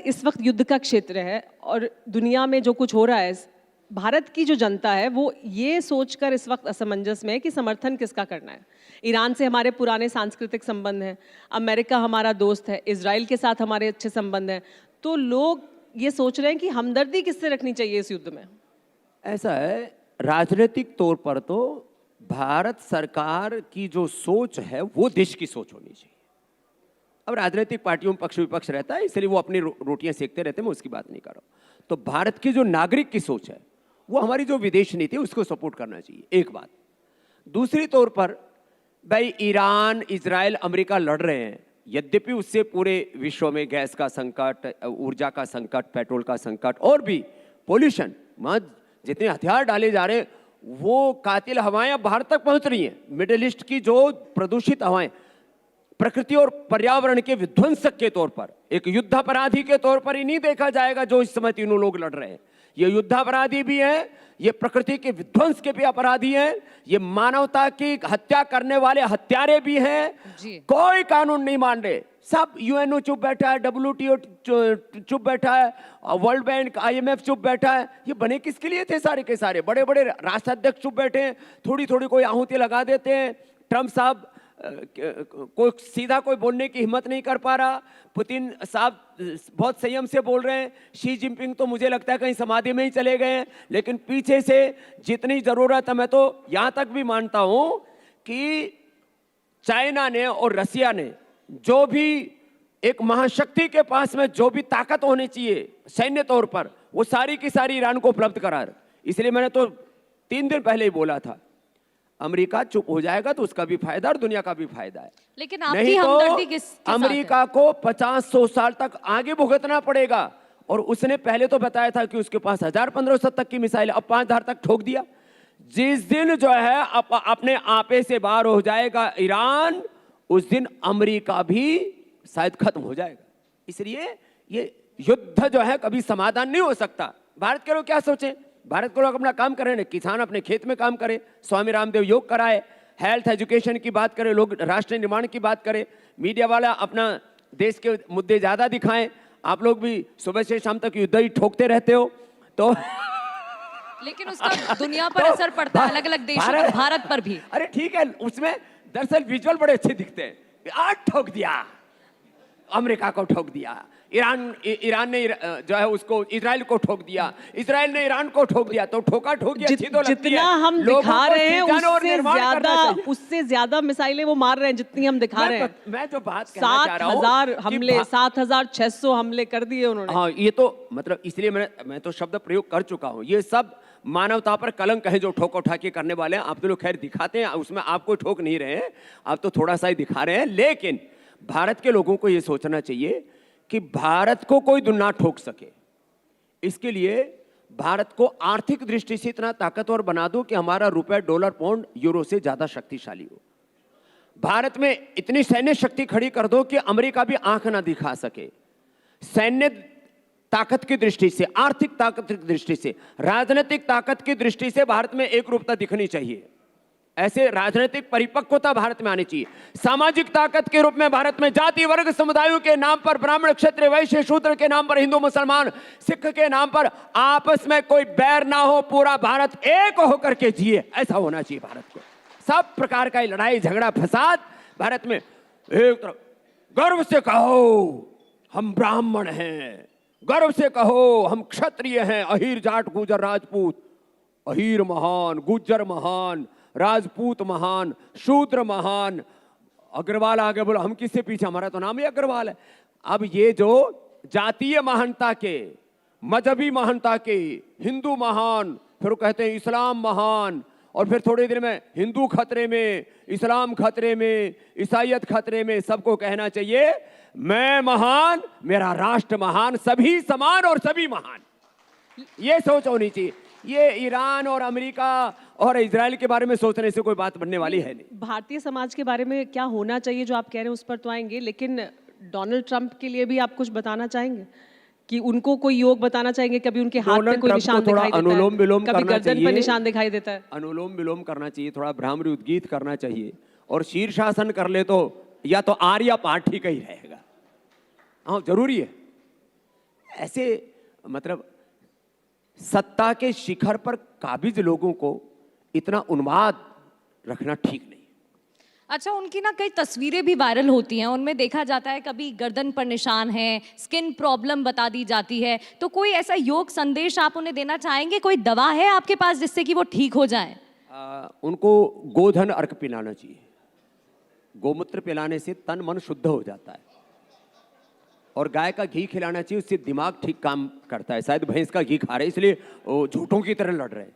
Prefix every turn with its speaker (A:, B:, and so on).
A: इस वक्त युद्ध का क्षेत्र है और दुनिया में जो कुछ हो रहा है, भारत की जो जनता है वो ये सोचकर इस वक्त असमंजस में है कि समर्थन किसका करना है। ईरान से हमारे पुराने सांस्कृतिक संबंध हैं, अमेरिका हमारा दोस्त है, इजराइल के साथ हमारे अच्छे संबंध हैं, तो लोग ये सोच रहे हैं कि हमदर्दी किससे रखनी चाहिए इस युद्ध में।
B: ऐसा है, राजनीतिक तौर पर तो भारत सरकार की जो सोच है वो देश की सोच होनी चाहिए। अब राजनीतिक पार्टियों में पक्ष विपक्ष रहता है, इसलिए वो अपनी रोटियां सेकते रहते हैं, मैं उसकी बात नहीं कर रहा हूं। तो भारत की जो नागरिक की सोच है वो हमारी जो विदेश नीति है उसको सपोर्ट करना चाहिए, एक बात। दूसरी तौर पर भाई ईरान, इजराइल, अमेरिका लड़ रहे हैं, यद्यपि उससे पूरे विश्व में गैस का संकट, ऊर्जा का संकट, पेट्रोल का संकट और भी पोल्यूशन, जितने हथियार डाले जा रहे हैं वो कातिल हवाएं अब भारत तक पहुंच रही हैं। मिडिल ईस्ट की जो प्रदूषित हवाएं प्रकृति और पर्यावरण के विध्वंसक के तौर पर, एक युद्धापराधी के तौर पर ही नहीं देखा जाएगा जो इस समय तीनों लोग लड़ रहे हैं। ये युद्धापराधी भी हैं, ये प्रकृति के विध्वंस के भी अपराधी हैं, ये मानवता की हत्या करने वाले हत्यारे भी हैं। कोई कानून नहीं मान रहे, सब यूएनओ चुप बैठा है, WTO चुप बैठा है, वर्ल्ड बैंक, IMF चुप बैठा है। ये बने किसके लिए थे? सारे के सारे बड़े बड़े राष्ट्राध्यक्ष चुप बैठे हैं, थोड़ी थोड़ी कोई आहुति लगा देते हैं। ट्रम्प साहब कोई सीधा कोई बोलने की हिम्मत नहीं कर पा रहा, पुतिन साहब बहुत संयम से बोल रहे हैं, शी जिनपिंग तो मुझे लगता है कहीं समाधि में ही चले गए हैं। लेकिन पीछे से जितनी जरूरत है, मैं तो यहां तक भी मानता हूं कि चाइना ने और रसिया ने जो भी एक महाशक्ति के पास में जो भी ताकत होनी चाहिए सैन्य तौर पर, वो सारी की सारी ईरान को उपलब्ध करा। इसलिए मैंने तो 3 दिन पहले ही बोला था, अमेरिका चुप हो जाएगा तो उसका भी फायदा और दुनिया का भी फायदा है।
C: लेकिन आपकी हमदर्दी किसके साथ है?
B: अमेरिका को 50-100 साल तक आगे भुगतना पड़ेगा। और उसने पहले तो बताया था कि उसके पास 1000-1500 तक की मिसाइल, अब 5000 तक ठोक दिया। जिस दिन जो है अपने आपे से बाहर हो जाएगा ईरान, उस दिन अमेरिका भी शायद खत्म हो जाएगा। इसलिए ये युद्ध जो है कभी समाधान नहीं हो सकता। भारत के लोग क्या सोचें? भारत के लोग अपना काम करें, किसान अपने खेत में काम करे, स्वामी रामदेव योग कराए, हेल्थ एजुकेशन की बात करें, लोग राष्ट्र निर्माण की बात करें, मीडिया वाला अपना देश के मुद्दे ज्यादा दिखाएं। आप लोग भी सुबह से शाम तक युद्ध ही ठोकते रहते हो तो
C: लेकिन उसका दुनिया पर असर पड़ता है, अलग अलग देशों पर, भारत पर भी।
B: अरे ठीक है, उसमें दरअसल विजुअल बड़े अच्छे दिखते हैं। आज ठोक दिया, अमेरिका को ठोक दिया, ईरान ने जो है उसको, इजराइल को ठोक दिया, इजराइल ने ईरान को ठोक दिया। तो ठोका ठोकी अच्छी तो लगती है।
A: जितना हम दिखा रहे हैं उससे ज्यादा मिसाइलें वो मार रहे हैं जितनी हम दिखा रहे हैं।
B: मैं जो बात कहना चाह रहा हूं,
A: 7000 हमले, 7600 हमले कर दिए उन्होंने।
B: हाँ, ये तो मतलब इसलिए मैं तो शब्द प्रयोग कर चुका हूं। ये सब मानवता पर कलंक है जो ठोको ठाके करने वाले हैं। आप तो लोग खैर दिखाते हैं, उसमें आपको ठोक नहीं रहे हैं, आप तो थोड़ा सा ही दिखा रहे हैं। लेकिन भारत के लोगों को यह सोचना चाहिए कि भारत को कोई ना ठोक सके। इसके लिए भारत को आर्थिक दृष्टि से इतना ताकतवर बना दो कि हमारा रुपए, डॉलर, पाउंड, यूरो से ज्यादा शक्तिशाली हो। भारत में इतनी सैन्य शक्ति खड़ी कर दो कि अमेरिका भी आंख ना दिखा सके। सैन्य ताकत की दृष्टि से, आर्थिक ताकत की दृष्टि से, राजनीतिक ताकत की दृष्टि से भारत में एक रूपता दिखनी चाहिए। ऐसे राजनीतिक परिपक्वता भारत में आनी चाहिए। सामाजिक ताकत के रूप में भारत में जाति वर्ग समुदायों के नाम पर, ब्राह्मण, क्षत्रिय, वैश्य, शूद्र के नाम पर, हिंदू मुसलमान सिख के नाम पर आपस में कोई बैर ना हो, पूरा भारत एक होकर के जिए, ऐसा होना चाहिए भारत को। सब प्रकार का लड़ाई झगड़ा फसाद भारत में एक तरफ। गर्व से कहो हम ब्राह्मण हैं, गर्व से कहो हम क्षत्रिय हैं, अहीर, जाट, गुजर, राजपूत, अहीर महान, गुज्जर महान, राजपूत महान, शूद्र महान, अग्रवाल आगे बोला, हम किससे पीछे, हमारा तो नाम ही अग्रवाल है। अब ये जो जातीय महानता के, मजहबी महानता के, हिंदू महान, फिर कहते हैं इस्लाम महान, और फिर थोड़ी देर में हिंदू खतरे में, इस्लाम खतरे में, ईसाईयत खतरे में। सबको कहना चाहिए मैं महान, मेरा राष्ट्र महान, सभी समान और सभी महान। ये सोच होनी चाहिए। ये ईरान और अमेरिका और इजराइल के बारे में सोचने से कोई बात बनने वाली है नहीं।
A: भारतीय समाज के बारे में क्या होना चाहिए जो आप कह रहे हैं उस पर तो आएंगे, लेकिन डोनाल्ड ट्रंप के लिए भी आप कुछ बताना चाहेंगे कि उनको कोई योग बताना चाहेंगे? कभी उनके हाथ पे कोई निशान दिखाई देता है,
B: अनुलोम विलोम
A: कभी
B: करना
A: गर्दन
B: चाहिए,
A: पर निशान दिखाई देता है।
B: अनुलोम विलोम करना चाहिए, थोड़ा भ्रामरी उद्गीत करना चाहिए, और शीर्षासन कर ले तो या तो आर या पार ठीक ही रहेगा। हाँ, जरूरी है। ऐसे मतलब सत्ता के शिखर पर काबिज लोगों को इतना उन्माद रखना ठीक नहीं।
C: अच्छा, उनकी ना कई तस्वीरें भी वायरल होती हैं, उनमें देखा जाता है कभी गर्दन पर निशान है, स्किन प्रॉब्लम बता दी जाती है, तो कोई ऐसा योग संदेश आप उन्हें देना चाहेंगे? कोई दवा है आपके पास जिससे कि वो ठीक हो जाएं?
B: उनको गोधन अर्क पिलाना चाहिए। गोमूत्र पिलाने से तन मन शुद्ध हो जाता है, और गाय का घी खिलाना चाहिए, उससे दिमाग ठीक काम करता है। शायद भैंस का घी खा रहे हैं इसलिए वो झूठों की तरह लड़ रहे हैं।